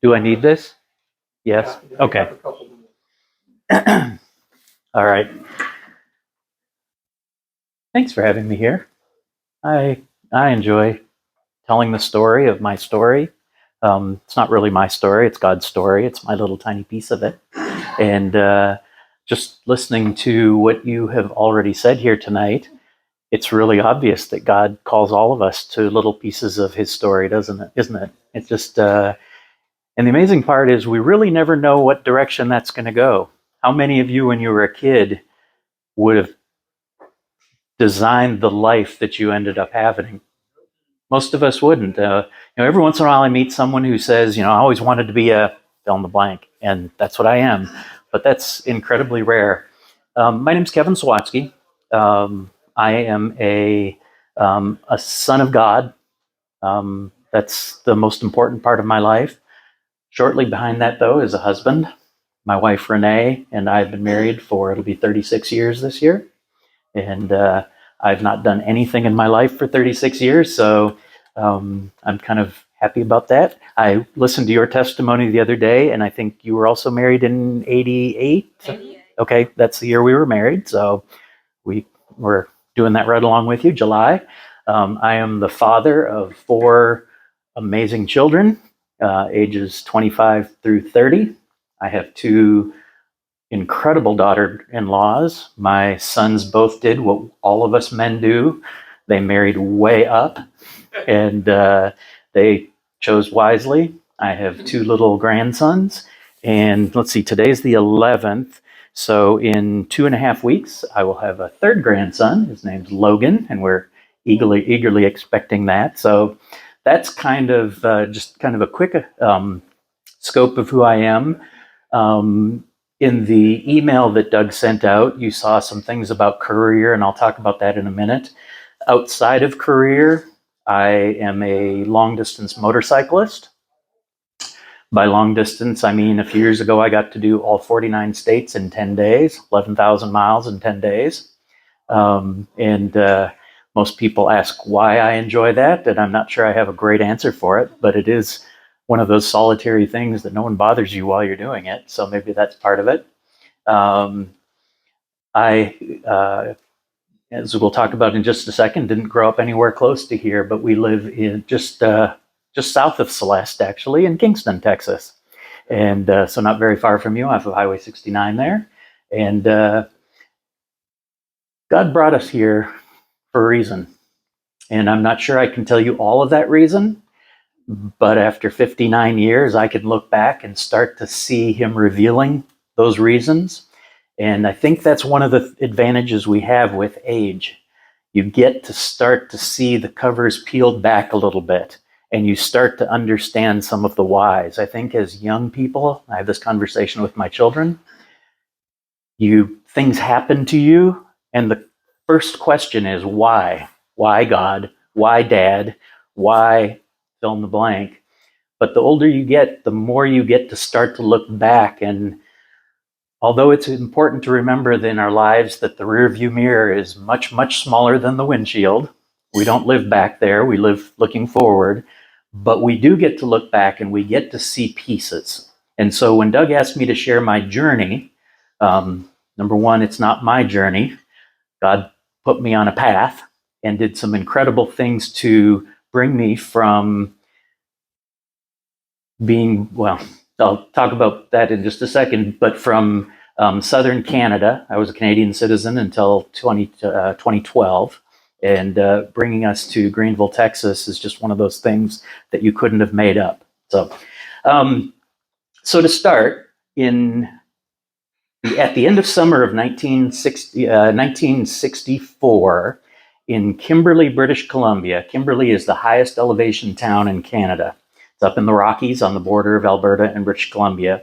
Do I need this? Yes. Okay. All right. Thanks for having me here. I I enjoy telling the story of my story. It's not really my story; it's God's story. It's my little tiny piece of it. And just listening to what you have already said here tonight, it's really obvious that God calls all of us to little pieces of His story, doesn't it? Isn't it? It's just, and the amazing part is we really never know what direction that's going to go. How many of you, when you were a kid, would have designed the life that you ended up having? Most of us wouldn't. Every once in a while, I meet someone who says, I always wanted to be a fill in the blank, and that's what I am. But that's incredibly rare. My name's Kevin Sawatsky. I am a son of God. That's the most important part of my life. Shortly behind that, though, is a husband. My wife Renee and I have been married for it'll be 36 years this year, and I've not done anything in my life for 36 years, so I'm kind of happy about that. I listened to your testimony the other day, and I think you were also married in '88. Okay, that's the year we were married, so we were doing that right along with you. July. I am the father of four amazing children, ages 25 through 30. I have two incredible daughter-in-laws. My sons both did what all of us men do. They married way up, and they chose wisely. I have two little grandsons, and let's see, today's the 11th. So in 2.5 weeks, I will have a third grandson. His name's Logan, and we're eagerly expecting that. So that's kind of just kind of a quick scope of who I am. In the email that Doug sent out, you saw some things about career, and I'll talk about that in a minute. Outside of career, I am a long distance motorcyclist. By long distance, I mean a few years ago, I got to do all 49 states in 10 days, 11,000 miles in 10 days. And most people ask why I enjoy that, and I'm not sure I have a great answer for it, but it is one of those solitary things that no one bothers you while you're doing it. So maybe that's part of it. Um, I, as we'll talk about in just a second, didn't grow up anywhere close to here, but we live in just south of Celeste, actually, in Kingston, Texas, and so not very far from you, off of Highway 69 there. And God brought us here for a reason, and I'm not sure I can tell you all of that reason. But after 59 years, I can look back and start to see Him revealing those reasons. And I think that's one of the advantages we have with age. You get to start to see the covers peeled back a little bit, and you start to understand some of the whys. I think as young people, I have this conversation with my children, things happen to you, and the first question is why? Why God? Why Dad? Why fill in the blank? But the older you get, the more you get to start to look back. And although it's important to remember that in our lives that the rearview mirror is much, much smaller than the windshield, we don't live back there, we live looking forward, but we do get to look back and we get to see pieces. And so when Doug asked me to share my journey, number one, it's not my journey. God put me on a path and did some incredible things to bring me from being, well, I'll talk about that in just a second, but from southern Canada. I was a Canadian citizen until 2012. And bringing us to Greenville, Texas is just one of those things that you couldn't have made up. So to start, at the end of summer of 1964, in Kimberley, British Columbia. Kimberley is the highest elevation town in Canada. It's up in the Rockies on the border of Alberta and British Columbia.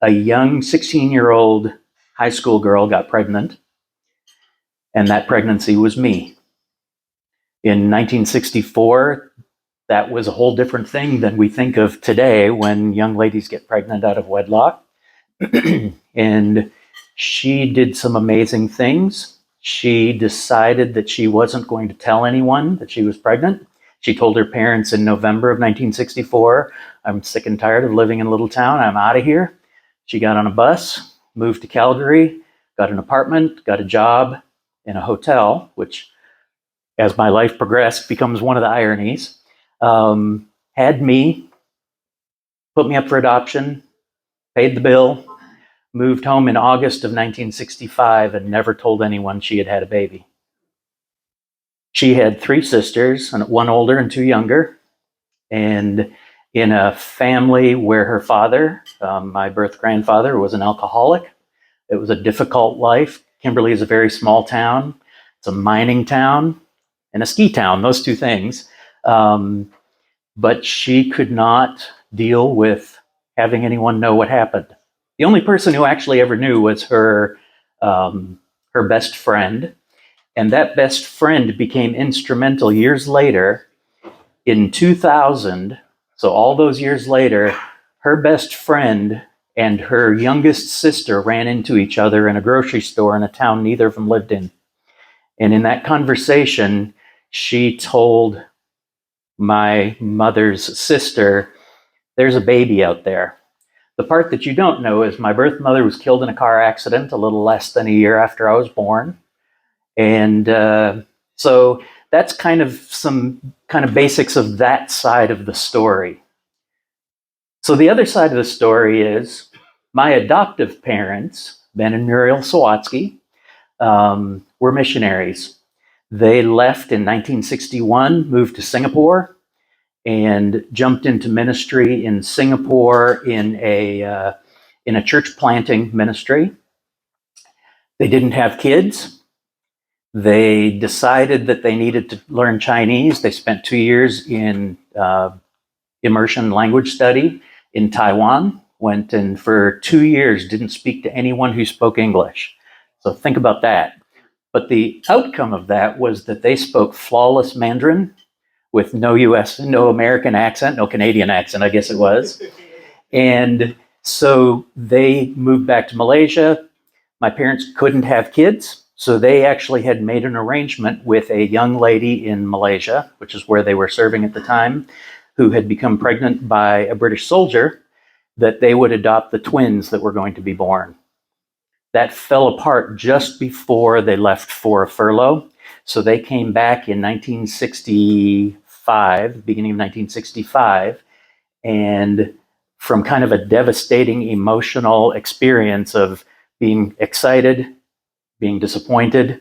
A young 16-year-old high school girl got pregnant, and that pregnancy was me. In 1964, that was a whole different thing than we think of today when young ladies get pregnant out of wedlock. And she did some amazing things. She decided that she wasn't going to tell anyone that she was pregnant. She told her parents in November of 1964, I'm sick and tired of living in a little town. I'm out of here. She got on a bus, moved to Calgary, got an apartment, got a job in a hotel, which, as my life progressed, becomes one of the ironies. Had me, put me up for adoption, paid the bill, moved home in August of 1965, and never told anyone she had had a baby. She had 3 sisters, one older and 2 younger, and in a family where her father, my birth grandfather, was an alcoholic. It was a difficult life. Kimberly is a very small town. It's a mining town and a ski town, those 2 things. But she could not deal with having anyone know what happened. The only person who actually ever knew was her best friend. And that best friend became instrumental years later. In 2000, so all those years later, her best friend and her youngest sister ran into each other in a grocery store in a town neither of them lived in. And in that conversation, she told my mother's sister, there's a baby out there. The part that you don't know is my birth mother was killed in a car accident a little less than a year after I was born. And so that's kind of some kind of basics of that side of the story. So the other side of the story is my adoptive parents, Ben and Muriel Sawatsky, were missionaries. They left in 1961, moved to Singapore, and jumped into ministry in Singapore in a church planting ministry. They didn't have kids. They decided that they needed to learn Chinese. They spent 2 years in immersion language study in Taiwan, went and for 2 years didn't speak to anyone who spoke English. So think about that. But the outcome of that was that they spoke flawless Mandarin with no American accent, no Canadian accent, I guess it was. And so they moved back to Malaysia. My parents couldn't have kids, so they actually had made an arrangement with a young lady in Malaysia, which is where they were serving at the time, who had become pregnant by a British soldier, that they would adopt the twins that were going to be born. That fell apart just before they left for a furlough. So they came back in 1965, beginning of 1965, and from kind of a devastating emotional experience of being excited, being disappointed,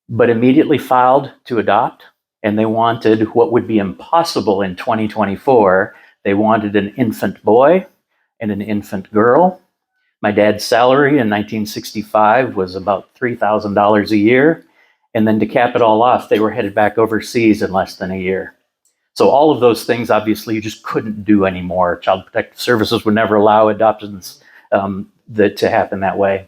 but immediately filed to adopt. And they wanted what would be impossible in 2024. They wanted an infant boy and an infant girl. My dad's salary in 1965 was about $3,000 a year. And then to cap it all off, they were headed back overseas in less than a year. So all of those things, obviously, you just couldn't do anymore. Child Protective Services would never allow adoptions to happen that way.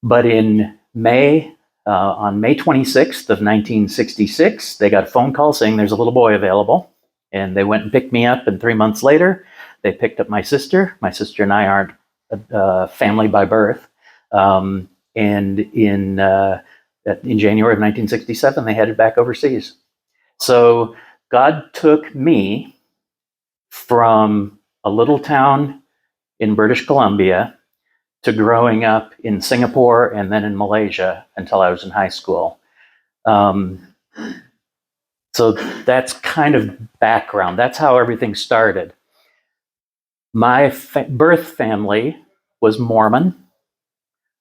But in May, on May 26th of 1966, they got a phone call saying there's a little boy available. And they went and picked me up, and 3 months later, they picked up my sister. My sister and I aren't a family by birth. And in January of 1967, they headed back overseas. So God took me from a little town in British Columbia to growing up in Singapore and then in Malaysia until I was in high school. So that's kind of background. That's how everything started. My birth family was Mormon.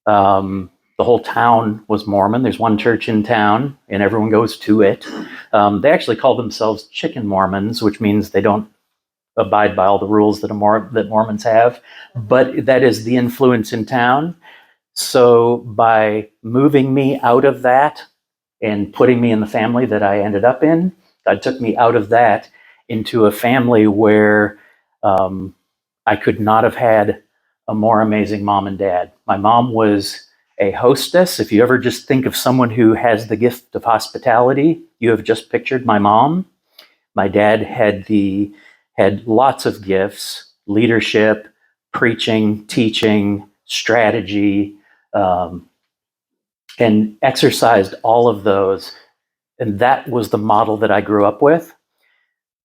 The whole town was Mormon. There's one church in town, and everyone goes to it. They actually call themselves Chicken Mormons, which means they don't abide by all the rules that Mormons have. But that is the influence in town. So by moving me out of that and putting me in the family that I ended up in, God took me out of that into a family where I could not have had a more amazing mom and dad. My mom was a hostess. If you ever just think of someone who has the gift of hospitality, you have just pictured my mom. My dad had lots of gifts: leadership, preaching, teaching, strategy, and exercised all of those. And that was the model that I grew up with.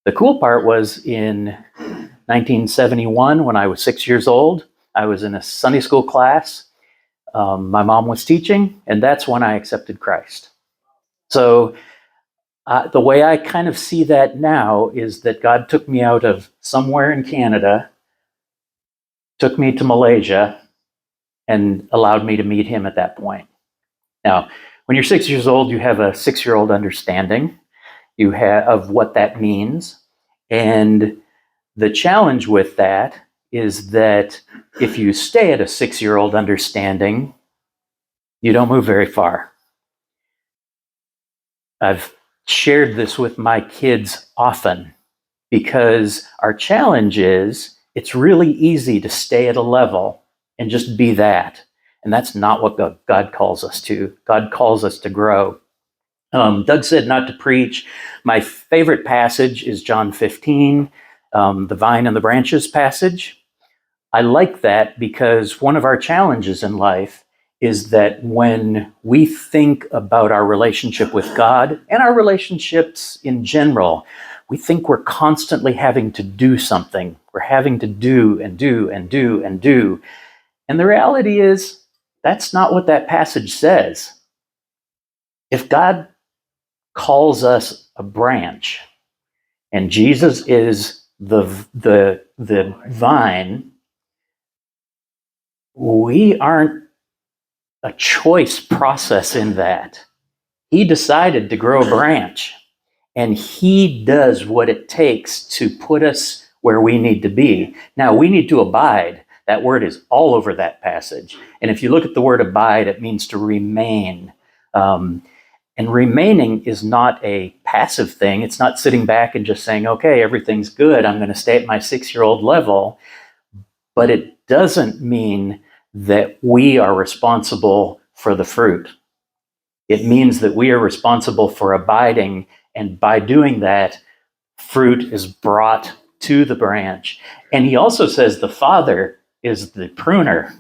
The cool part was in 1971, when I was 6 years old, I was in a Sunday school class. My mom was teaching, and that's when I accepted Christ. So the way I kind of see that now is that God took me out of somewhere in Canada, took me to Malaysia, and allowed me to meet him at that point. Now, when you're 6 years old, you have a 6-year-old understanding of what that means. And the challenge with that is that if you stay at a 6-year-old understanding, you don't move very far. I've shared this with my kids often because our challenge is it's really easy to stay at a level and just be that. And that's not what God calls us to. God calls us to grow. Doug said not to preach. My favorite passage is John 15, the vine and the branches passage. I like that because one of our challenges in life is that when we think about our relationship with God and our relationships in general, we think we're constantly having to do something. We're having to do and do and do and do. And the reality is, that's not what that passage says. If God calls us a branch and Jesus is the vine, we aren't a choice process in that. He decided to grow a branch, and he does what it takes to put us where we need to be. Now, we need to abide. That word is all over that passage. And if you look at the word abide, it means to remain. And remaining is not a passive thing. It's not sitting back and just saying, okay, everything's good. I'm going to stay at my 6-year-old level. But it doesn't mean that we are responsible for the fruit. It means that we are responsible for abiding, and by doing that, fruit is brought to the branch. And he also says the Father is the pruner.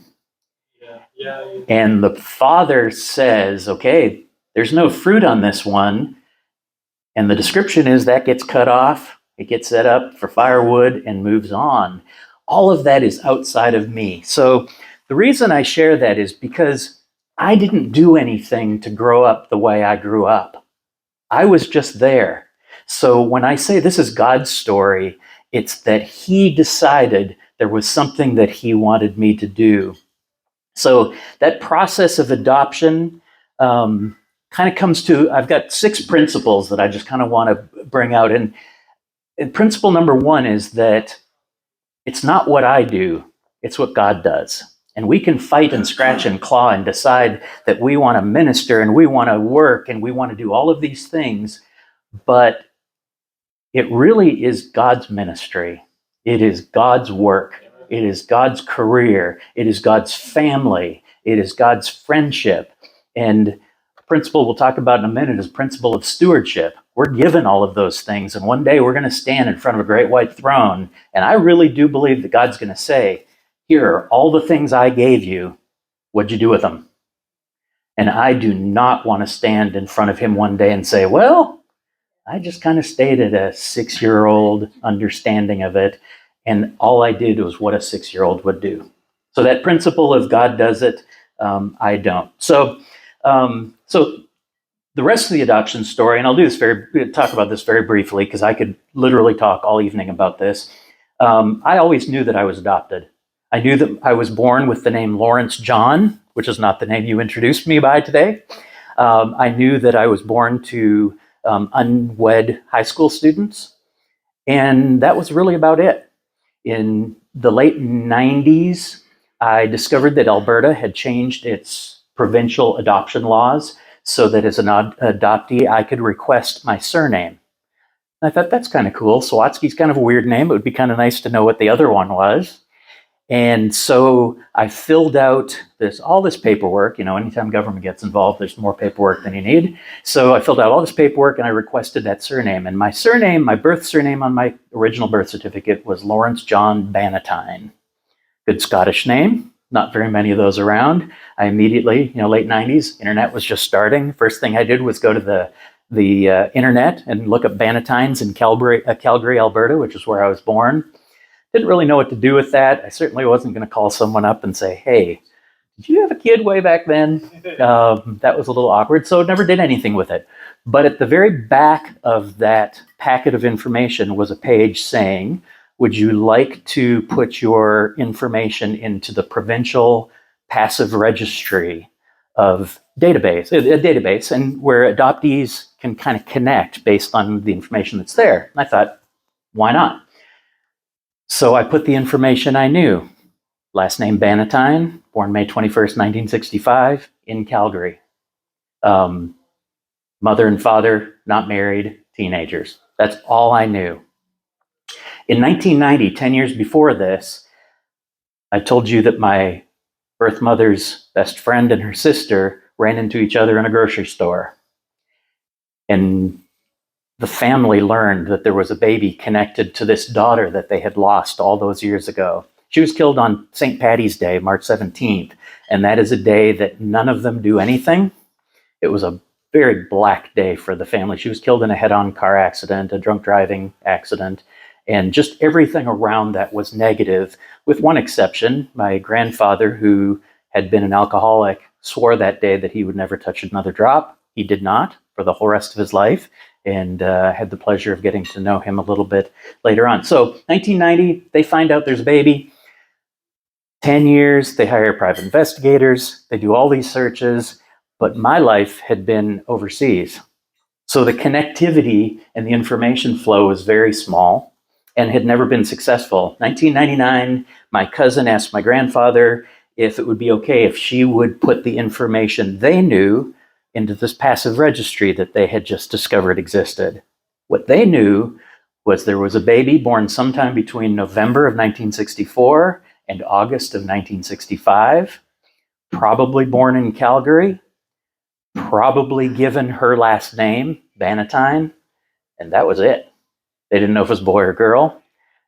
And the Father says, okay, there's no fruit on this one. And the description is that gets cut off, it gets set up for firewood and moves on. All of that is outside of me. So the reason I share that is because I didn't do anything to grow up the way I grew up. I was just there. So when I say this is God's story, it's that he decided there was something that he wanted me to do. So that process of adoption kind of comes to, I've got 6 principles that I just kind of want to bring out. And principle number 1 is that it's not what I do, it's what God does. And we can fight and scratch and claw and decide that we want to minister and we want to work and we want to do all of these things, but it really is God's ministry. It is God's work. It is God's career. It is God's family. It is God's friendship. And the principle we'll talk about in a minute is principle of stewardship. We're given all of those things, and one day we're going to stand in front of a great white throne, and I really do believe that God's going to say, here are all the things I gave you. What'd you do with them? And I do not want to stand in front of him one day and say, well, I just kind of stayed at a 6-year-old understanding of it, and all I did was what a 6-year-old would do. So that principle of God does it, I don't. So the rest of the adoption story, and I'll talk about this very briefly because I could literally talk all evening about this. I always knew that I was adopted. I knew that I was born with the name Lawrence John, which is not the name you introduced me by today. I knew that I was born to unwed high school students, and that was really about it. In the late 90s, I discovered that Alberta had changed its provincial adoption laws so that as an adoptee, I could request my surname. And I thought, that's kind of cool. Sawatsky's kind of a weird name. It would be kind of nice to know what the other one was. And so I filled out all this paperwork. You know, anytime government gets involved, there's more paperwork than you need. So I filled out all this paperwork and I requested that surname. And my surname, my birth surname on my original birth certificate was Lawrence John Bannatyne. Good Scottish name. Not very many of those around. I immediately, late 90s, internet was just starting. First thing I did was go to the the internet and look up Bannatynes in Calgary, Alberta, which is where I was born. Didn't really know what to do with that. I certainly wasn't going to call someone up and say, hey, did you have a kid way back then? That was a little awkward, so never did anything with it. But at the very back of that packet of information was a page saying, would you like to put your information into the provincial passive registry of a database, and where adoptees can kind of connect based on the information that's there. And I thought, why not? So I put the information I knew. Last name Bannatyne, born May 21st, 1965, in Calgary. Mother and father, not married, teenagers. That's all I knew. In 1990, 10 years before this, I told you that my birth mother's best friend and her sister ran into each other in a grocery store. And the family learned that there was a baby connected to this daughter that they had lost all those years ago. She was killed on St. Paddy's Day, March 17th, and that is a day that none of them do anything. It was a very black day for the family. She was killed in a head-on car accident, a drunk driving accident, and just everything around that was negative, with one exception. My grandfather, who had been an alcoholic, swore that day that he would never touch another drop. He did not for the whole rest of his life, and had the pleasure of getting to know him a little bit later on. So 1990, they find out there's a baby. 10 years, they hire private investigators. They do all these searches, but my life had been overseas. So the connectivity and the information flow was very small and had never been successful. 1999, my cousin asked my grandfather if it would be okay if she would put the information they knew into this passive registry that they had just discovered existed. What they knew was there was a baby born sometime between November of 1964 and August of 1965, probably born in Calgary, probably given her last name, Bannatyne, and that was it. They didn't know if it was boy or girl.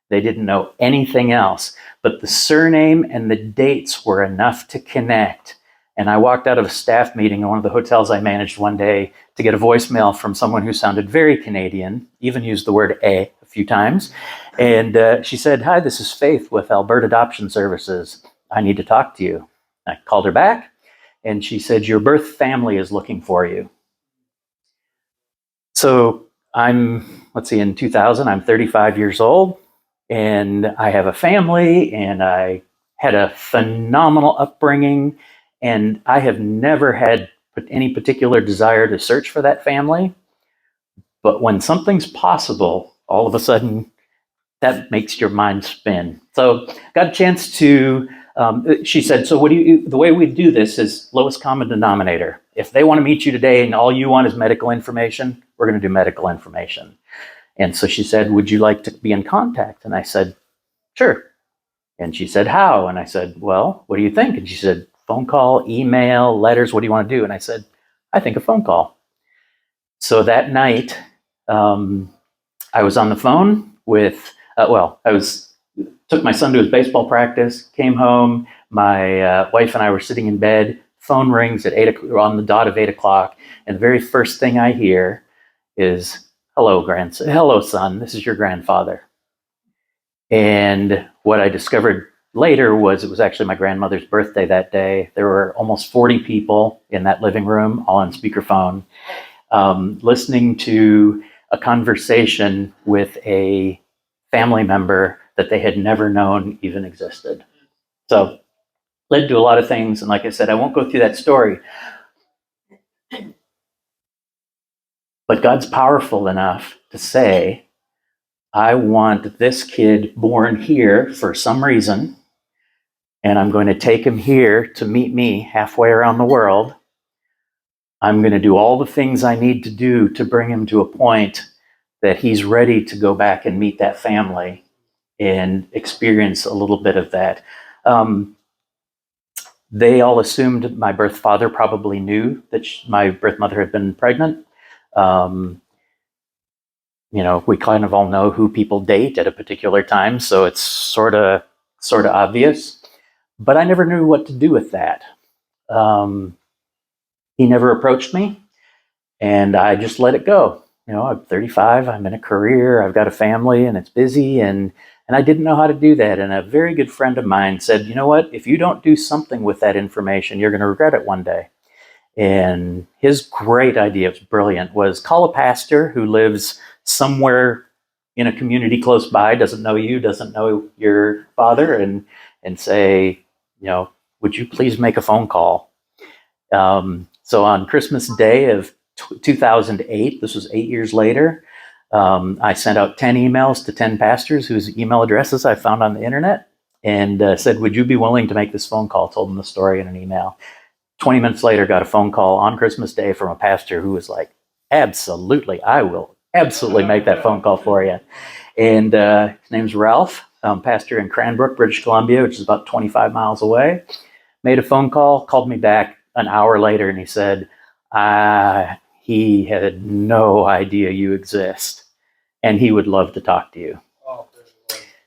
They didn't know anything else, but the surname and the dates were enough to connect. And I walked out of a staff meeting in one of the hotels I managed one day to get a voicemail from someone who sounded very Canadian, even used the word a few times. And she said, hi, this is Faith with Alberta Adoption Services. I need to talk to you. I called her back, and she said, your birth family is looking for you. So in 2000, I'm 35 years old, and I have a family, and I had a phenomenal upbringing, and I have never had any particular desire to search for that family. But when something's possible, all of a sudden, that makes your mind spin. So got a chance to, she said, so the way we do this is lowest common denominator. If they want to meet you today and all you want is medical information, we're going to do medical information. And so she said, would you like to be in contact? And I said, sure. And she said, how? And I said, well, what do you think? And she said, phone call, email, letters, what do you want to do? And I said, I think a phone call. So that night, I was on the phone with, took my son to his baseball practice, came home, my wife and I were sitting in bed, phone rings at 8 o'clock, on the dot of 8 o'clock, and the very first thing I hear is, hello, son, this is your grandfather. And what I discovered later was it was actually my grandmother's birthday that day. There were almost 40 people in that living room, all on speakerphone, listening to a conversation with a family member that they had never known even existed. So led to a lot of things. And like I said, I won't go through that story. But God's powerful enough to say, I want this kid born here for some reason, and I'm going to take him here to meet me halfway around the world. I'm going to do all the things I need to do to bring him to a point that he's ready to go back and meet that family and experience a little bit of that. They all assumed my birth father probably knew that my birth mother had been pregnant. We kind of all know who people date at a particular time, so it's sort of obvious. But I never knew what to do with that. He never approached me. And I just let it go. I'm 35, I'm in a career, I've got a family, and it's busy, and I didn't know how to do that. And a very good friend of mine said, you know what, if you don't do something with that information, you're going to regret it one day. And his great idea, it was brilliant, was call a pastor who lives somewhere in a community close by, doesn't know you, doesn't know your father, and say, would you please make a phone call? So on Christmas Day of 2008, this was 8 years later, I sent out 10 emails to 10 pastors whose email addresses I found on the internet, and said, would you be willing to make this phone call? Told them the story in an email. 20 minutes later, got a phone call on Christmas Day from a pastor who was like, absolutely, I will absolutely make that phone call for you. And his name's Ralph, pastor in Cranbrook, British Columbia, which is about 25 miles away. Made a phone call, called me back an hour later, and he said, he had no idea you exist, and he would love to talk to you.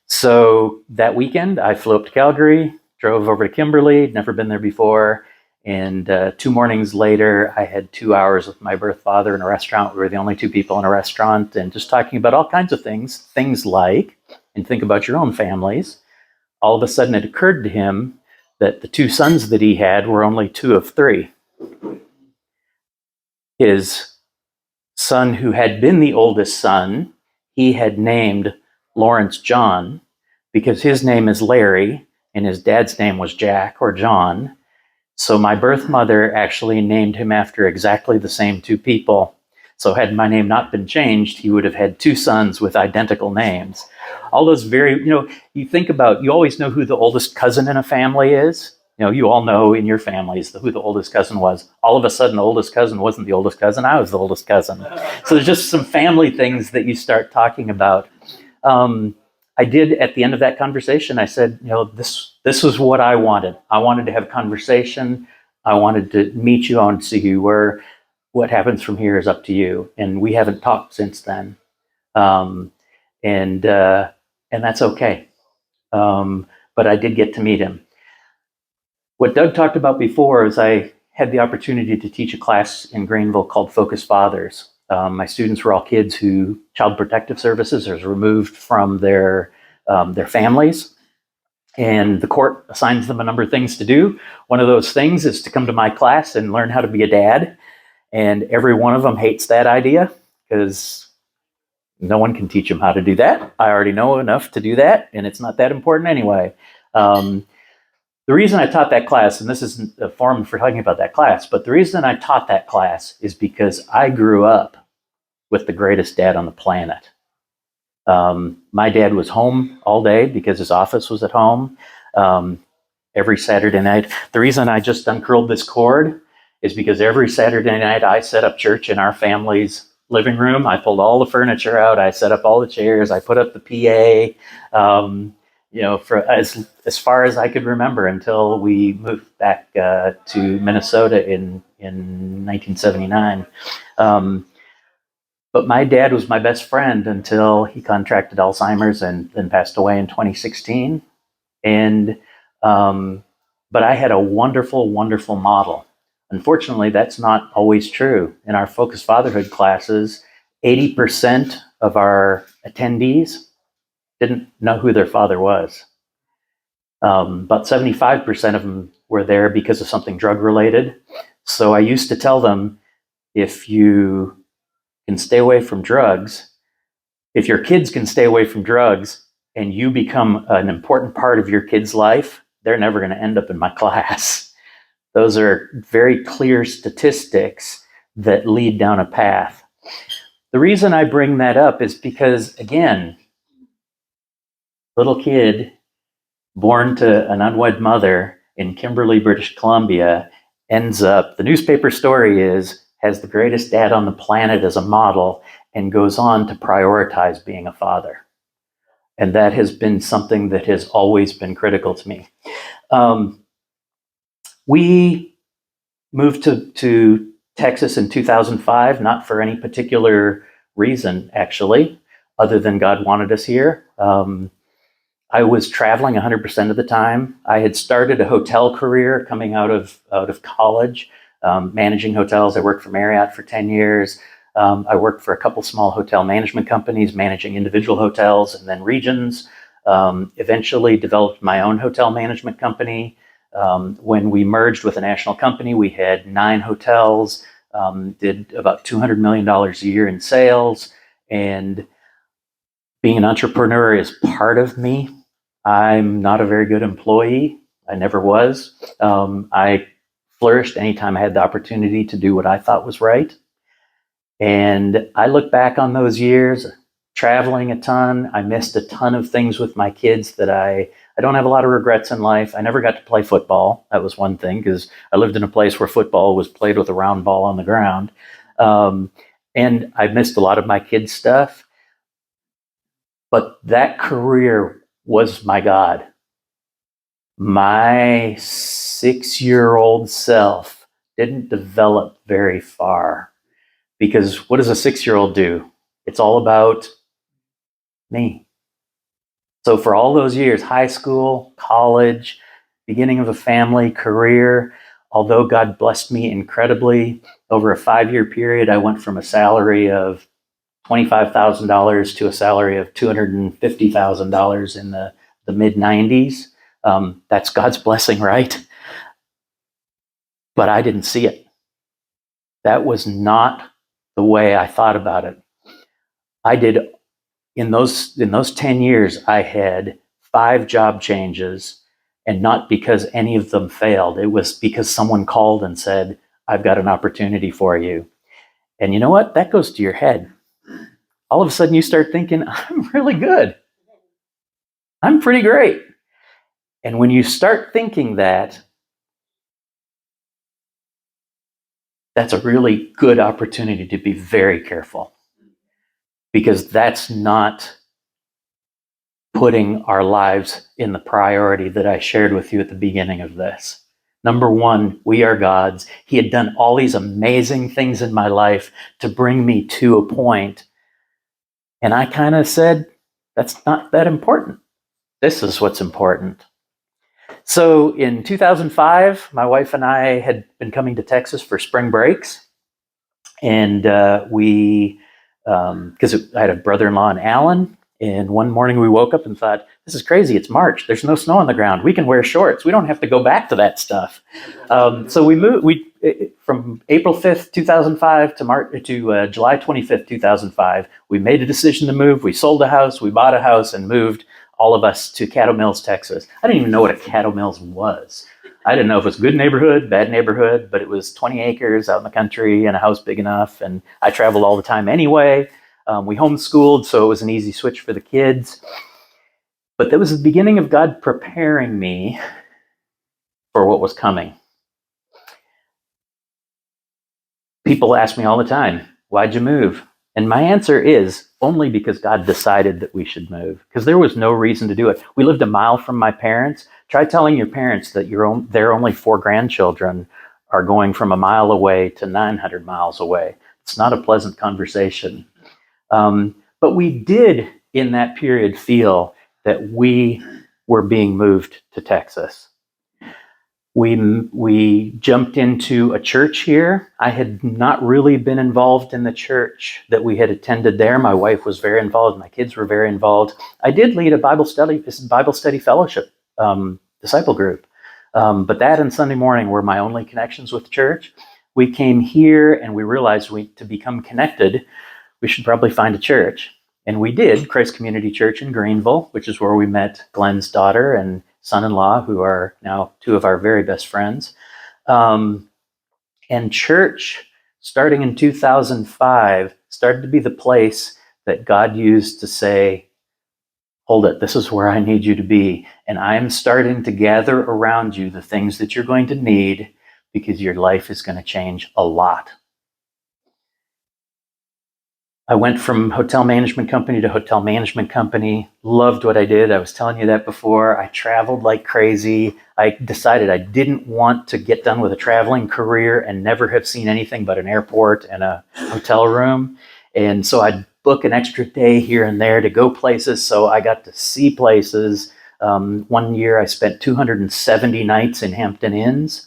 So that weekend, I flew up to Calgary, drove over to Kimberley, never been there before, and 2 mornings later, I had 2 hours with my birth father in a restaurant. We were the only 2 people in a restaurant, and just talking about all kinds of things like, and think about your own families. All of a sudden, it occurred to him that the 2 sons that he had were only 2 of 3. His son, who had been the oldest son, he had named Lawrence John because his name is Larry and his dad's name was Jack or John. So my birth mother actually named him after exactly the same 2 people. So had my name not been changed, he would have had 2 sons with identical names. All those you think about, you always know who the oldest cousin in a family is. You all know in your families who the oldest cousin was. All of a sudden, the oldest cousin wasn't the oldest cousin. I was the oldest cousin. So there's just some family things that you start talking about. I did, at the end of that conversation, I said, this was what I wanted. I wanted to have a conversation. I wanted to meet you. I wanted to see who you were. What happens from here is up to you. And we haven't talked since then. And that's okay. But I did get to meet him. What Doug talked about before is I had the opportunity to teach a class in Greenville called Focus Fathers. My students were all kids who Child Protective Services was removed from their families, and the court assigns them a number of things to do. One of those things is to come to my class and learn how to be a dad, and every one of them hates that idea because no one can teach them how to do that. I already know enough to do that, and it's not that important anyway. The reason I taught that class, and this isn't a forum for talking about that class, but the reason I taught that class is because I grew up with the greatest dad on the planet. My dad was home all day because his office was at home every Saturday night. The reason I just uncurled this cord is because every Saturday night I set up church in our family's living room. I pulled all the furniture out. I set up all the chairs. I put up the PA. For as far as I could remember until we moved back to Minnesota in 1979. But my dad was my best friend until he contracted Alzheimer's and then passed away in 2016. And but I had a wonderful, wonderful model. Unfortunately, that's not always true. In our Focus Fatherhood classes, 80% of our attendees didn't know who their father was. About 75% of them were there because of something drug related. So I used to tell them, if you can stay away from drugs, if your kids can stay away from drugs and you become an important part of your kid's life, they're never going to end up in my class. Those are very clear statistics that lead down a path. The reason I bring that up is because, again, little kid born to an unwed mother in Kimberley, British Columbia, ends up, the newspaper story has the greatest dad on the planet as a model and goes on to prioritize being a father. And that has been something that has always been critical to me. We moved to Texas in 2005, not for any particular reason, actually, other than God wanted us here. I was traveling 100% of the time. I had started a hotel career coming out of college. managing hotels. I worked for Marriott for 10 years. I worked for a couple small hotel management companies, managing individual hotels and then regions. Eventually developed my own hotel management company. When we merged with a national company, we had 9 hotels, did about $200 million a year in sales. And being an entrepreneur is part of me. I'm not a very good employee. I never was. I flourished anytime I had the opportunity to do what I thought was right. And I look back on those years, traveling a ton. I missed a ton of things with my kids that I don't have a lot of regrets in life. I never got to play football. That was one thing, because I lived in a place where football was played with a round ball on the ground. And I missed a lot of my kids' stuff. But that career was my God. My 6-year-old self didn't develop very far, because what does a 6-year-old do? It's all about me. So for all those years, high school, college, beginning of a family, career, although God blessed me incredibly, over a 5-year period, I went from a salary of $25,000 to a salary of $250,000 in the mid-90s. That's God's blessing, right? But I didn't see it. That was not the way I thought about it. I did, in those 10 years, I had 5 job changes, and not because any of them failed. It was because someone called and said, I've got an opportunity for you. And you know what? That goes to your head. All of a sudden you start thinking, I'm really good. I'm pretty great. And when you start thinking that, that's a really good opportunity to be very careful, because that's not putting our lives in the priority that I shared with you at the beginning of this. Number one, we are God's. He had done all these amazing things in my life to bring me to a point. And I kind of said, that's not that important. This is what's important. So in 2005, my wife and I had been coming to Texas for spring breaks. And because I had a brother-in-law in Allen, and one morning we woke up and thought, this is crazy. It's March. There's no snow on the ground. We can wear shorts. We don't have to go back to that stuff. So we moved. From April 5th, 2005 to July 25th, 2005. We made a decision to move. We sold a house. We bought a house and moved all of us to Caddo Mills, Texas. I didn't even know what a Caddo Mills was. I didn't know if it was a good neighborhood, bad neighborhood, but it was 20 acres out in the country and a house big enough. And I traveled all the time anyway. We homeschooled, so it was an easy switch for the kids. But that was the beginning of God preparing me for what was coming. People ask me all the time, why'd you move? And my answer is only because God decided that we should move, because there was no reason to do it. We lived a mile from my parents. Try telling your parents that their only 4 grandchildren are going from a mile away to 900 miles away. It's not a pleasant conversation. But we did, in that period, feel that we were being moved to Texas. We jumped into a church here. I had not really been involved in the church that we had attended there. My wife was very involved. My kids were very involved. I did lead a Bible study fellowship disciple group. But that and Sunday morning were my only connections with church. We came here and we realized to become connected, we should probably find a church. And we did, Christ Community Church in Greenville, which is where we met Glenn's daughter and son-in-law, who are now 2 of our very best friends. And church, starting in 2005, started to be the place that God used to say, hold it, this is where I need you to be. And I'm starting to gather around you the things that you're going to need, because your life is going to change a lot. I went from hotel management company to hotel management company, loved what I did. I was telling you that before. I traveled like crazy. I decided I didn't want to get done with a traveling career and never have seen anything but an airport and a hotel room. And so I'd book an extra day here and there to go places. So I got to see places. One year I spent 270 nights in Hampton Inns.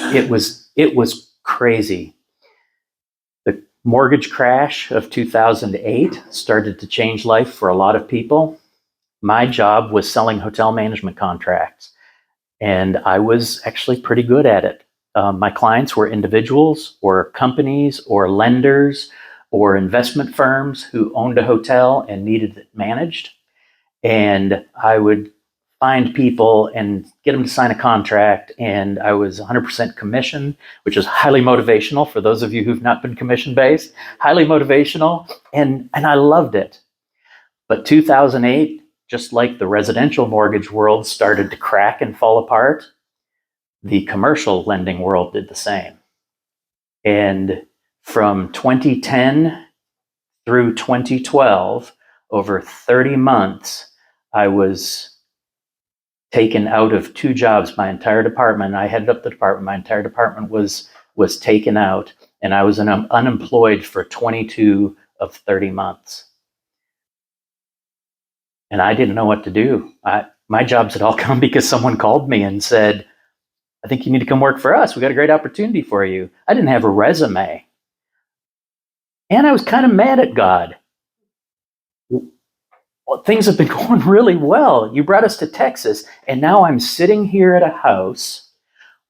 It was crazy. The mortgage crash of 2008 started to change life for a lot of people. My job was selling hotel management contracts, and I was actually pretty good at it. My clients were individuals or companies or lenders or investment firms who owned a hotel and needed it managed. And I would find people and get them to sign a contract. And I was 100% commission, which is highly motivational for those of you who've not been commission based, highly motivational. And I loved it. But 2008, just like the residential mortgage world started to crack and fall apart, the commercial lending world did the same. And from 2010 through 2012, over 30 months, I was taken out of 2 jobs. My entire department, I headed up the department, my entire department was taken out, and I was unemployed for 22 of 30 months. And I didn't know what to do. My jobs had all come because someone called me and said, I think you need to come work for us. We got a great opportunity for you. I didn't have a resume. And I was kind of mad at God. Well, things have been going really well. You brought us to Texas, and now I'm sitting here at a house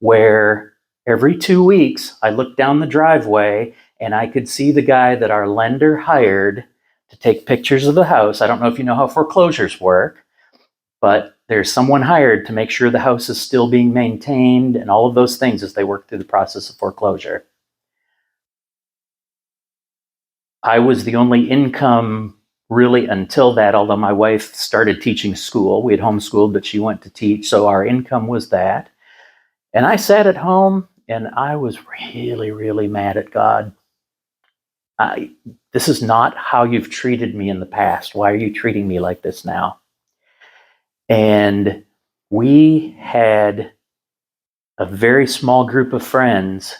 where every 2 weeks I look down the driveway and I could see the guy that our lender hired to take pictures of the house. I don't know if you know how foreclosures work, but there's someone hired to make sure the house is still being maintained and all of those things as they work through the process of foreclosure. I was the only income really until that, although my wife started teaching school. We had homeschooled, but she went to teach, so our income was that. And I sat at home and I was really, really mad at God. This is not how you've treated me in the past. Why are you treating me like this now? And we had a very small group of friends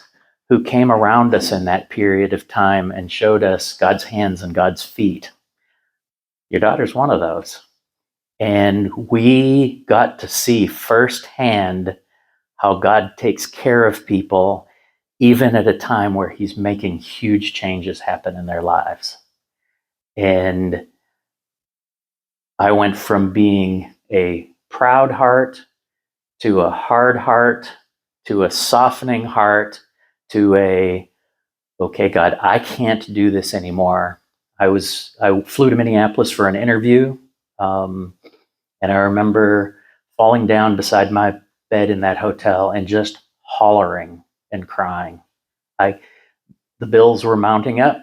who came around us in that period of time and showed us God's hands and God's feet. Your daughter's one of those. And we got to see firsthand how God takes care of people, even at a time where he's making huge changes happen in their lives. And I went from being a proud heart to a hard heart to a softening heart to a, okay, God, I can't do this anymore. I flew to Minneapolis for an interview, and I remember falling down beside my bed in that hotel and just hollering and crying. The bills were mounting up.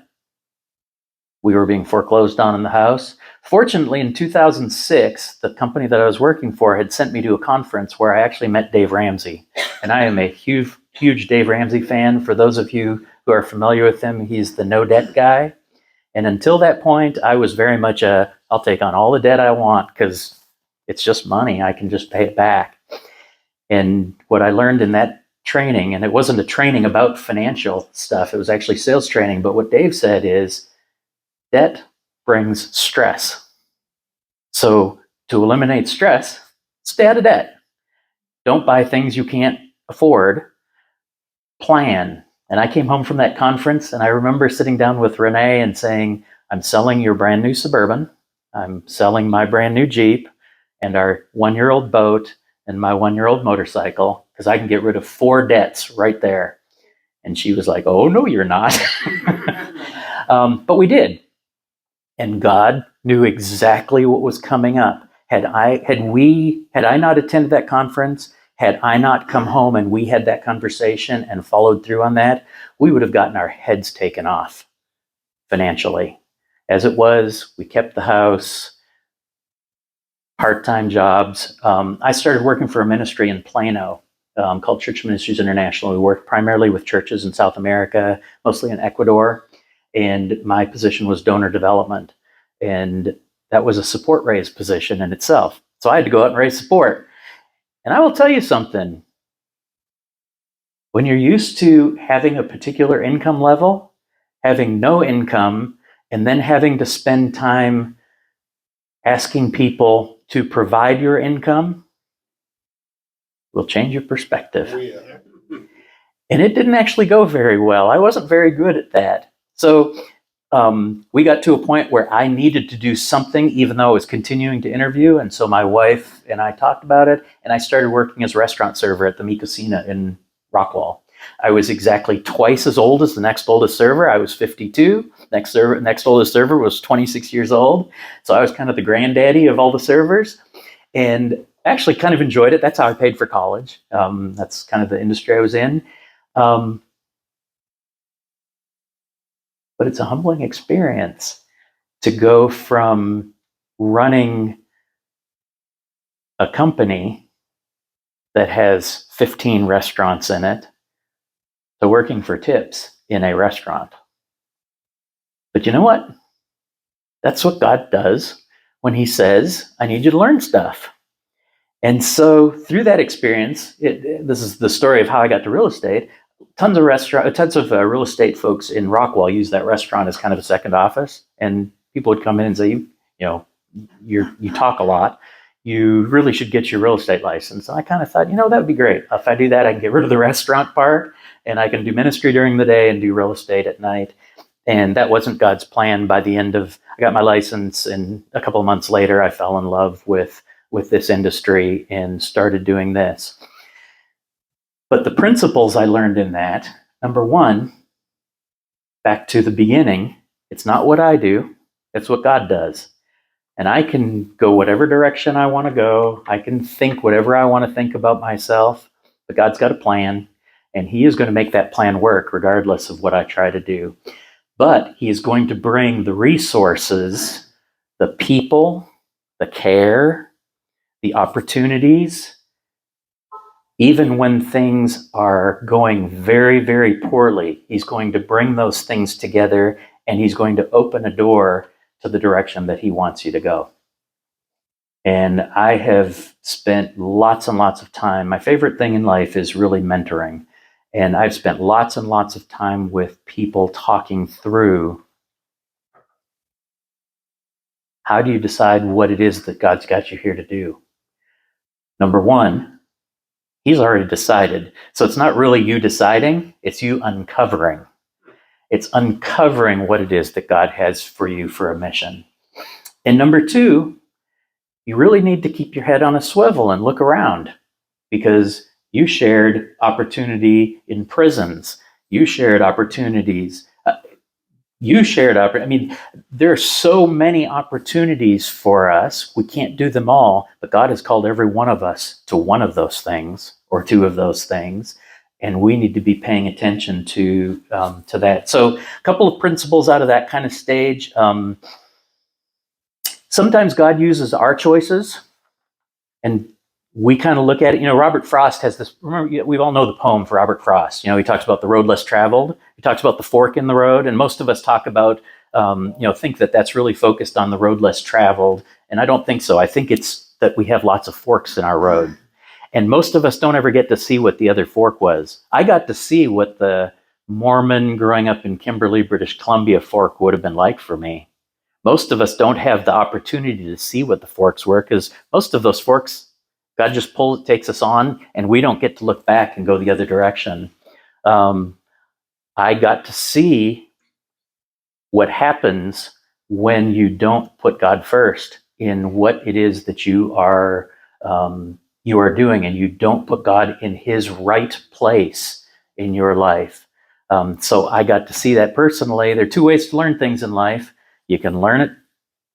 We were being foreclosed on in the house. Fortunately, in 2006, the company that I was working for had sent me to a conference where I actually met Dave Ramsey. And I am a huge, huge Dave Ramsey fan. For those of you who are familiar with him, he's the no debt guy. And until that point, I was very much I'll take on all the debt I want because it's just money. I can just pay it back. And what I learned in that training, and it wasn't a training about financial stuff, it was actually sales training. But what Dave said is, debt brings stress. So to eliminate stress, stay out of debt. Don't buy things you can't afford. Plan. And I came home from that conference and I remember sitting down with Renee and saying, I'm selling your brand new Suburban. I'm selling my brand new Jeep and our 1-year-old boat and my 1-year-old motorcycle because I can get rid of 4 debts right there. And she was like, oh, no, you're not. But we did. And God knew exactly what was coming up. Had I not attended that conference, had I not come home and we had that conversation and followed through on that, we would have gotten our heads taken off financially. As it was, we kept the house, part-time jobs. I started working for a ministry in Plano called Church Ministries International. We worked primarily with churches in South America, mostly in Ecuador. And my position was donor development. And that was a support raise position in itself. So I had to go out and raise support. And I will tell you something. When you're used to having a particular income level, having no income, and then having to spend time asking people to provide your income, will change your perspective. Oh, yeah. And it didn't actually go very well. I wasn't very good at that. So we got to a point where I needed to do something, even though I was continuing to interview. And so my wife and I talked about it, and I started working as a restaurant server at the Mi Cocina in Rockwall. I was exactly twice as old as the next oldest server. I was 52. Next oldest server was 26 years old. So I was kind of the granddaddy of all the servers, and actually kind of enjoyed it. That's how I paid for college. That's kind of the industry I was in. Um, but it's a humbling experience to go from running a company that has 15 restaurants in it to working for tips in a restaurant. But you know what? That's what God does when He says, I need you to learn stuff. And so through that experience, this is the story of how I got to real estate. Tons of real estate folks in Rockwall use that restaurant as kind of a second office, and people would come in and say, you know, you talk a lot. You really should get your real estate license. And I kind of thought, that would be great. If I do that, I can get rid of the restaurant part, and I can do ministry during the day and do real estate at night. And that wasn't God's plan. By the end of, I got my license, and a couple of months later, I fell in love with this industry and started doing this. But the principles I learned in that, number one, back to the beginning, it's not what I do, it's what God does. And I can go whatever direction I want to go. I can think whatever I want to think about myself, but God's got a plan, and He is going to make that plan work regardless of what I try to do. But He is going to bring the resources, the people, the care, the opportunities, even when things are going very, very poorly. He's going to bring those things together, and He's going to open a door to the direction that He wants you to go. And I have spent lots and lots of time. My favorite thing in life is really mentoring. And I've spent lots and lots of time with people talking through, how do you decide what it is that God's got you here to do? Number one, He's already decided. So it's not really you deciding, it's you uncovering. It's uncovering what it is that God has for you for a mission. And number two, you really need to keep your head on a swivel and look around, because you shared opportunity in prisons. You shared opportunities. I mean, there are so many opportunities for us. We can't do them all, but God has called every one of us to one of those things or two of those things, and we need to be paying attention to that. So, a couple of principles out of that kind of stage. Sometimes God uses our choices, and we kind of look at it. Robert Frost has this. Remember, we all know the poem for Robert Frost. He talks about the road less traveled. He talks about the fork in the road, and most of us talk about, think that that's really focused on the road less traveled. And I don't think so. I think it's that we have lots of forks in our road, and most of us don't ever get to see what the other fork was. I got to see what the Mormon growing up in Kimberley, British Columbia fork would have been like for me. Most of us don't have the opportunity to see what the forks were, because most of those forks, God just takes us on, and we don't get to look back and go the other direction. I got to see what happens when you don't put God first in what it is that you are doing, and you don't put God in His right place in your life. So I got to see that personally. There are two ways to learn things in life. You can learn it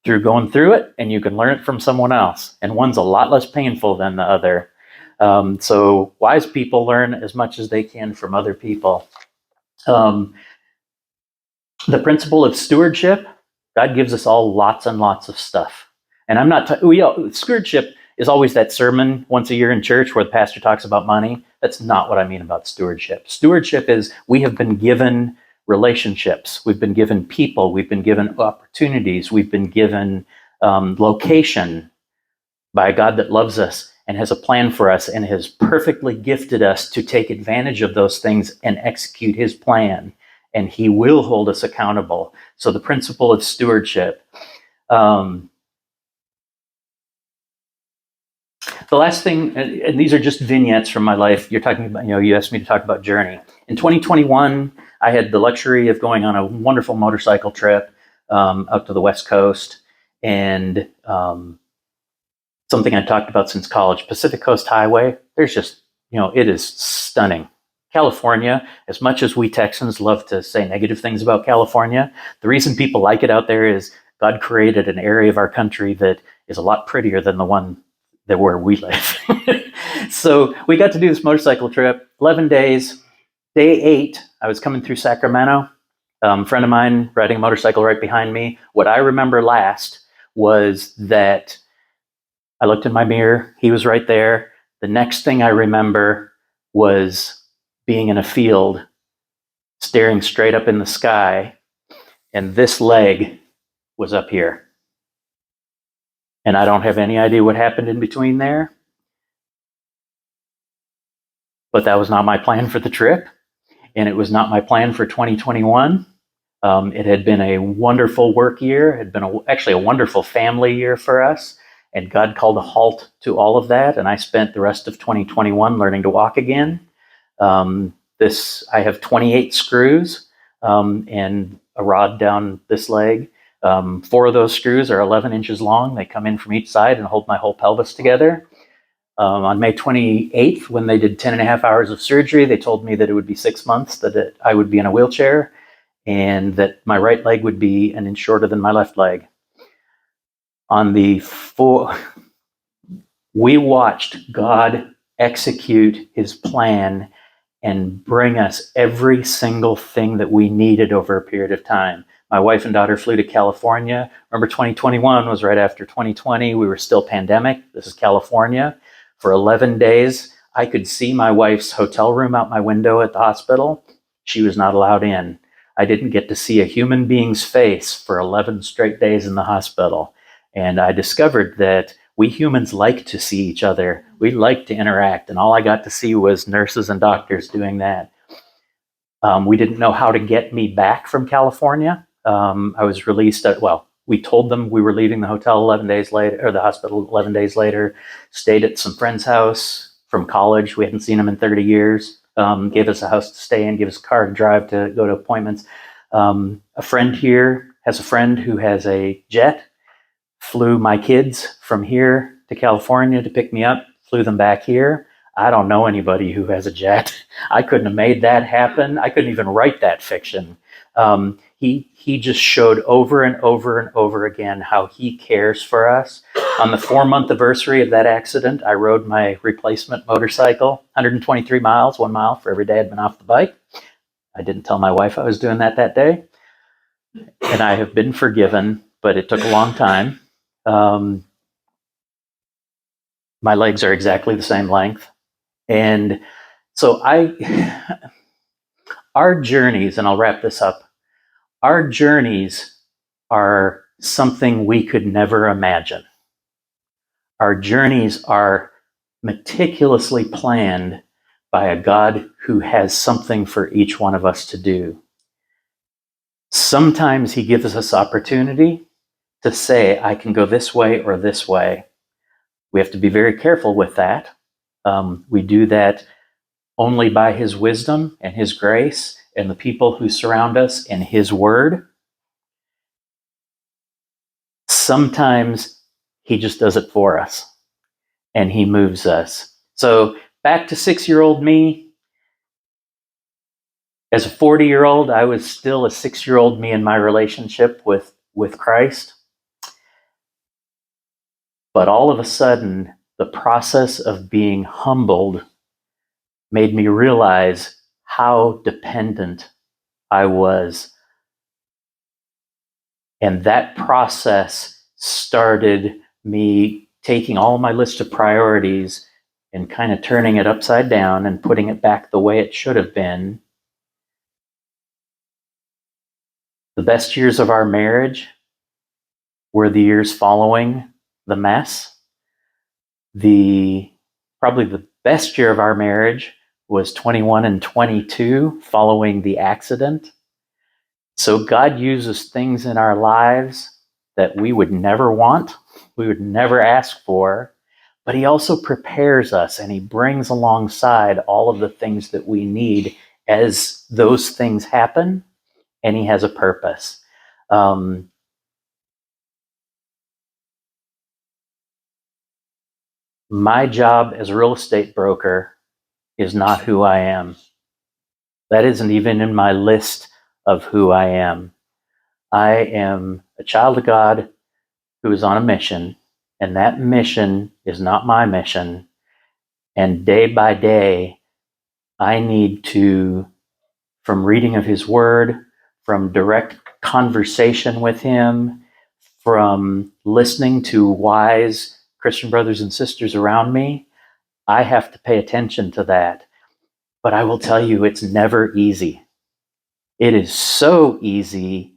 through going through it, and you can learn it from someone else. And one's a lot less painful than the other. So wise people learn as much as they can from other people. The principle of stewardship, God gives us all lots and lots of stuff. And I'm not, stewardship is always that sermon once a year in church where the pastor talks about money. That's not what I mean about stewardship. Stewardship is, we have been given relationships, we've been given people, we've been given opportunities, we've been given location by a God that loves us and has a plan for us and has perfectly gifted us to take advantage of those things and execute His plan. And He will hold us accountable. So the principle of stewardship. The last thing, and these are just vignettes from my life. You're talking about, you asked me to talk about journey. In 2021, I had the luxury of going on a wonderful motorcycle trip up to the West Coast, and something I talked about since college, Pacific Coast Highway. There's just, it is stunning. California, as much as we Texans love to say negative things about California, the reason people like it out there is God created an area of our country that is a lot prettier than the one that where we live. So we got to do this motorcycle trip, 11 days. Day 8, I was coming through Sacramento. Friend of mine riding a motorcycle right behind me. What I remember last was that I looked in my mirror. He was right there. The next thing I remember was being in a field, staring straight up in the sky, and this leg was up here. And I don't have any idea what happened in between there, but that was not my plan for the trip, and it was not my plan for 2021. It had been a wonderful work year. It had been actually a wonderful family year for us, and God called a halt to all of that, and I spent the rest of 2021 learning to walk again. I have 28 screws and a rod down this leg. 4 of those screws are 11 inches long. They come in from each side and hold my whole pelvis together. On May 28th, when they did 10 and a half hours of surgery, they told me that it would be 6 months that I would be in a wheelchair, and that my right leg would be an inch shorter than my left leg. We watched God execute his plan and bring us every single thing that we needed over a period of time. My wife and daughter flew to California. Remember, 2021 was right after 2020. We were still pandemic. This is California. For 11 days, I could see my wife's hotel room out my window at the hospital. She was not allowed in. I didn't get to see a human being's face for 11 straight days in the hospital. And I discovered that we humans like to see each other. We like to interact. And all I got to see was nurses and doctors doing that. We didn't know how to get me back from California. I was released we told them we were leaving the hotel 11 days later, or the hospital 11 days later, stayed at some friend's house from college. We hadn't seen them in 30 years. Gave us a house to stay in, gave us a car to drive to go to appointments. A friend here has a friend who has a jet, flew my kids from here to California to pick me up, flew them back here. I don't know anybody who has a jet. I couldn't have made that happen. I couldn't even write that fiction. He just showed over and over and over again how he cares for us. On the 4-month anniversary of that accident, I rode my replacement motorcycle, 123 miles, 1 mile for every day I'd been off the bike. I didn't tell my wife I was doing that day. And I have been forgiven, but it took a long time. My legs are exactly the same length. And so our journeys, and I'll wrap this up, our journeys are something we could never imagine. Our journeys are meticulously planned by a God who has something for each one of us to do. Sometimes he gives us opportunity to say, I can go this way or this way. We have to be very careful with that. We do that only by his wisdom and his grace and the people who surround us and his word. Sometimes he just does it for us and he moves us. So back to 6-year-old me. As a 40-year-old, I was still a 6-year-old me in my relationship with Christ. But all of a sudden, the process of being humbled made me realize how dependent I was. And that process started me taking all my list of priorities and kind of turning it upside down and putting it back the way it should have been. The best years of our marriage were the years following the mess. Probably the best year of our marriage was 21 and 22 following the accident. So God uses things in our lives that we would never want, we would never ask for, but he also prepares us and he brings alongside all of the things that we need as those things happen, and he has a purpose. My job as a real estate broker is not who I am. That isn't even in my list of who I am. I am a child of God who is on a mission, and that mission is not my mission. And day by day, I need to, from reading of his word, from direct conversation with him, from listening to wise Christian brothers and sisters around me, I have to pay attention to that. But I will tell you, it's never easy. It is so easy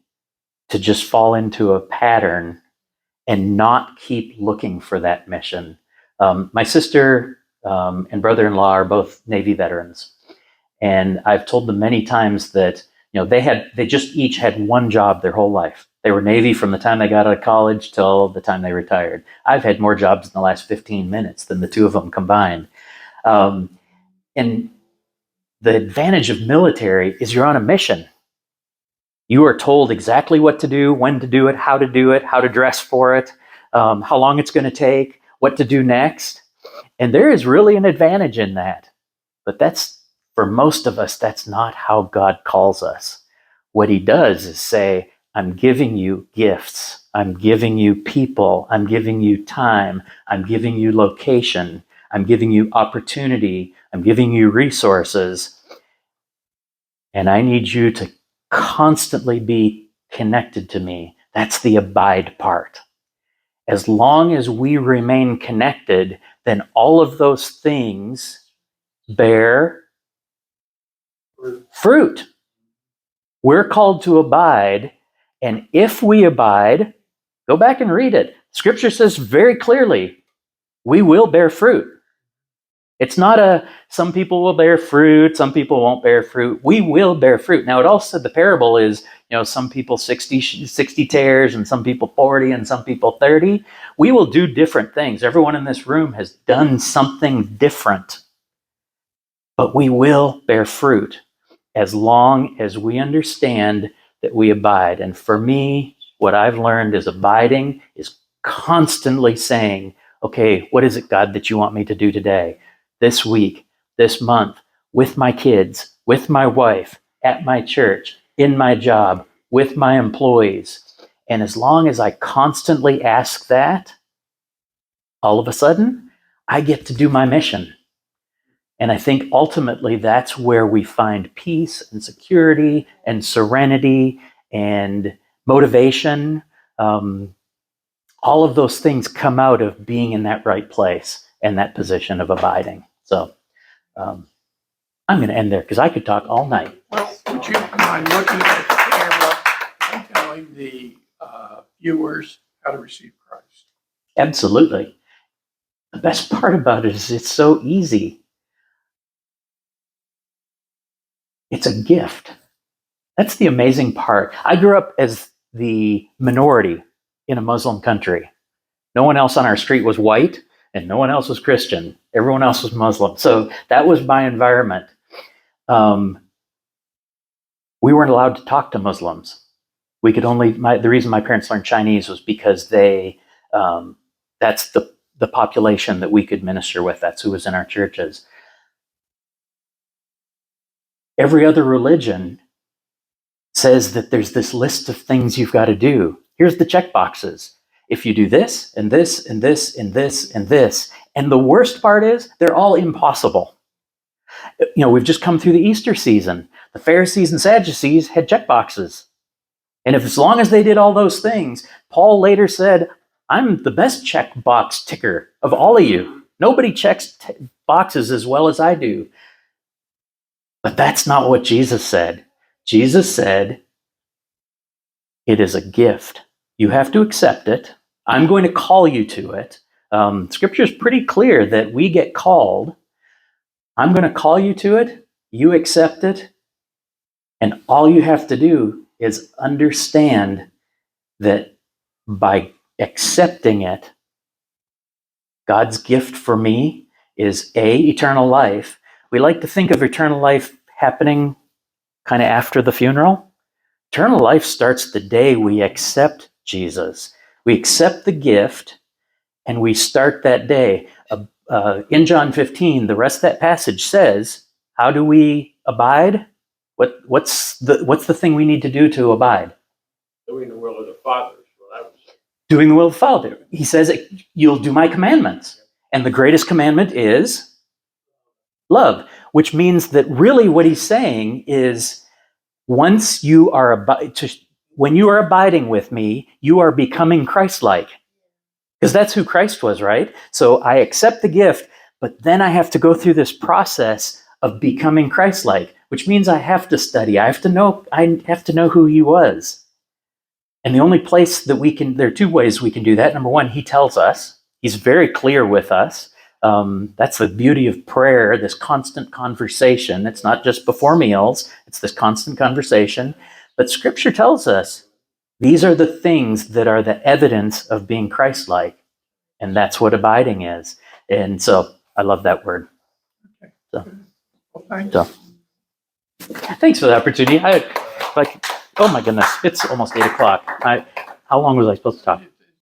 to just fall into a pattern and not keep looking for that mission. My sister and brother-in-law are both Navy veterans, and I've told them many times that they just each had one job their whole life. They were Navy from the time they got out of college till the time they retired. I've had more jobs in the last 15 minutes than the two of them combined. And the advantage of military is you're on a mission. You are told exactly what to do, when to do it, how to dress for it, how long it's going to take, what to do next. And there is really an advantage in that. But that's, for most of us, that's not how God calls us. What he does is say, I'm giving you gifts. I'm giving you people. I'm giving you time. I'm giving you location. I'm giving you opportunity. I'm giving you resources. And I need you to constantly be connected to me. That's the abide part. As long as we remain connected, then all of those things bear fruit. We're called to abide, and if we abide, go back and read it. Scripture says very clearly, we will bear fruit. It's not some people will bear fruit, some people won't bear fruit. We will bear fruit. Now, it also said the parable is, some people 60 tares and some people 40 and some people 30. We will do different things. Everyone in this room has done something different, but we will bear fruit as long as we understand that we abide. And for me, what I've learned is abiding is constantly saying, okay, what is it, God, that you want me to do today, this week, this month, with my kids, with my wife, at my church, in my job, with my employees. And as long as I constantly ask that, all of a sudden, I get to do my mission. And I think ultimately that's where we find peace and security and serenity and motivation. All of those things come out of being in that right place and that position of abiding. So I'm going to end there because I could talk all night. Well, would you mind looking at the camera and telling the viewers how to receive Christ? Absolutely. The best part about it is it's so easy. It's a gift. That's the amazing part. I grew up as the minority in a Muslim country. No one else on our street was white, and no one else was Christian. Everyone else was Muslim. So that was my environment. We weren't allowed to talk to Muslims. We could only. The reason my parents learned Chinese was because that's the population that we could minister with. That's who was in our churches. Every other religion says that there's this list of things you've got to do. Here's the check boxes. If you do this and this and this and this and this, and the worst part is they're all impossible. We've just come through the Easter season. The Pharisees and Sadducees had check boxes. And if as long as they did all those things, Paul later said, I'm the best check box ticker of all of you. Nobody checks boxes as well as I do. But that's not what Jesus said. Jesus said, it is a gift. You have to accept it. I'm going to call you to it. Scripture is pretty clear that we get called. I'm going to call you to it. You accept it. And all you have to do is understand that by accepting it, God's gift for me is eternal life. We like to think of eternal life happening kind of after the funeral. Eternal life starts the day we accept Jesus. We accept the gift and we start that day. In John 15, the rest of that passage says, how do we abide? What's the thing we need to do to abide? Doing the will of the Father is what I would say. Doing the will of the Father. He says, you'll do my commandments. And the greatest commandment is love, which means that really what he's saying is once you are when you are abiding with me, you are becoming Christ-like. Because that's who Christ was, right? So I accept the gift, but then I have to go through this process of becoming Christ-like, which means I have to study. I have to know who he was. And the only place that there are two ways we can do that. Number one, he tells us. He's very clear with us. That's the beauty of prayer, this constant conversation. It's not just before meals. It's this constant conversation. But Scripture tells us these are the things that are the evidence of being Christ-like. And that's what abiding is. And so I love that word. Well, thanks. So thanks for the opportunity. Oh my goodness, it's almost 8 o'clock. How long was I supposed to talk?